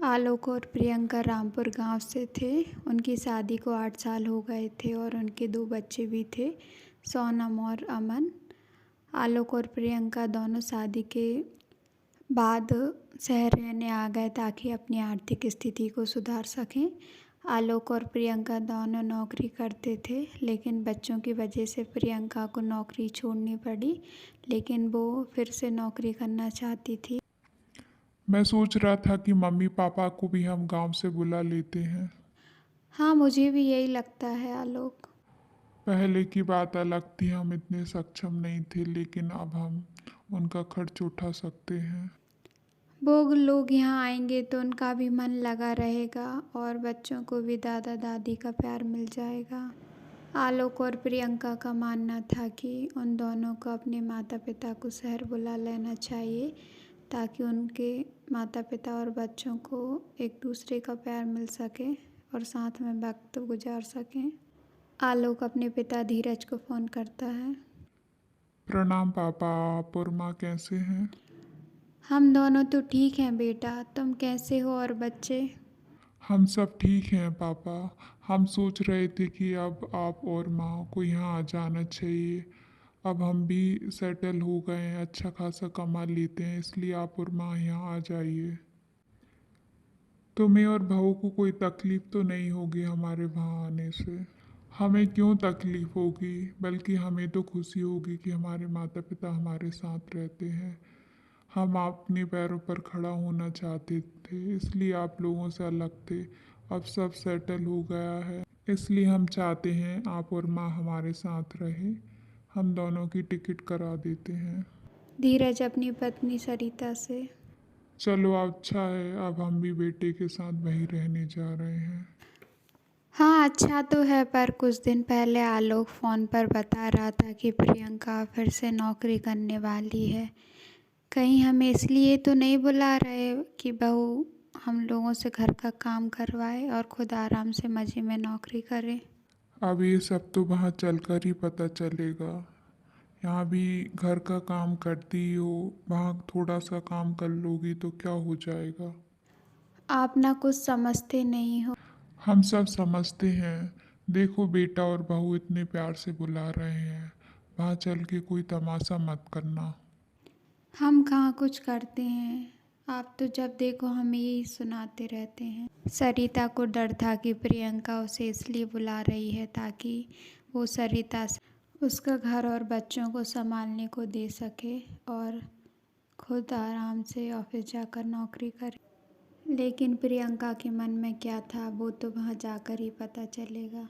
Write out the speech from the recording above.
आलोक और प्रियंका रामपुर गांव से थे। उनकी शादी को 8 साल हो गए थे और उनके 2 बच्चे भी थे, सोनम और अमन। आलोक और प्रियंका दोनों शादी के बाद शहर रहने आ गए ताकि अपनी आर्थिक स्थिति को सुधार सकें। आलोक और प्रियंका दोनों नौकरी करते थे, लेकिन बच्चों की वजह से प्रियंका को नौकरी छोड़नी पड़ी, लेकिन वो फिर से नौकरी करना चाहती थी। मैं सोच रहा था कि मम्मी पापा को भी हम गांव से बुला लेते हैं। हाँ, मुझे भी यही लगता है आलोक। पहले की बात अलग थी, हम इतने सक्षम नहीं थे, लेकिन अब हम उनका खर्च उठा सकते हैं। वो लोग यहाँ आएंगे तो उनका भी मन लगा रहेगा और बच्चों को भी दादा दादी का प्यार मिल जाएगा। आलोक और प्रियंका का मानना था कि उन दोनों को अपने माता पिता को शहर बुला लेना चाहिए ताकि उनके माता पिता और बच्चों को एक दूसरे का प्यार मिल सके और साथ में वक्त गुजार सकें। आलोक अपने पिता धीरज को फ़ोन करता है। प्रणाम पापा, आप और माँ कैसे हैं? हम दोनों तो ठीक हैं बेटा, तुम कैसे हो और बच्चे? हम सब ठीक हैं पापा। हम सोच रहे थे कि अब आप और माँ को यहाँ आ जाना चाहिए। अब हम भी सेटल हो गए हैं, अच्छा खासा कमा लेते हैं, इसलिए आप और माँ यहाँ आ जाइए। तुम्हें और बहू को कोई तकलीफ तो नहीं होगी हमारे वहाँ आने से? हमें क्यों तकलीफ होगी, बल्कि हमें तो खुशी होगी कि हमारे माता पिता हमारे साथ रहते हैं। हम अपने पैरों पर खड़ा होना चाहते थे, इसलिए आप लोगों से अलग थे। अब सब सेटल हो गया है, इसलिए हम चाहते हैं आप और माँ हमारे साथ रहे। हम दोनों की टिकट करा देते हैं। धीरज अपनी पत्नी सरिता से। चलो अच्छा है, अब हम भी बेटे के साथ वहीं रहने जा रहे हैं। हाँ, अच्छा तो है, पर कुछ दिन पहले आलोक फ़ोन पर बता रहा था कि प्रियंका फिर से नौकरी करने वाली है। कहीं हमें इसलिए तो नहीं बुला रहे कि बहू हम लोगों से घर का काम करवाए और खुद आराम से मज़े में नौकरी करे। अब ये सब तो वहाँ चलकर ही पता चलेगा। यहाँ भी घर का काम करती हो, वहाँ थोड़ा सा काम कर लोगी तो क्या हो जाएगा। आप ना कुछ समझते नहीं हो। हम सब समझते हैं। देखो बेटा और बहू इतने प्यार से बुला रहे हैं, वहाँ चल के कोई तमाशा मत करना। हम कहाँ कुछ करते हैं, आप तो जब देखो हमें यही सुनाते रहते हैं। सरिता को डर था कि प्रियंका उसे इसलिए बुला रही है ताकि वो सरिता से उसका घर और बच्चों को संभालने को दे सके और खुद आराम से ऑफिस जाकर नौकरी करे। लेकिन प्रियंका के मन में क्या था वो तो वहाँ जाकर ही पता चलेगा।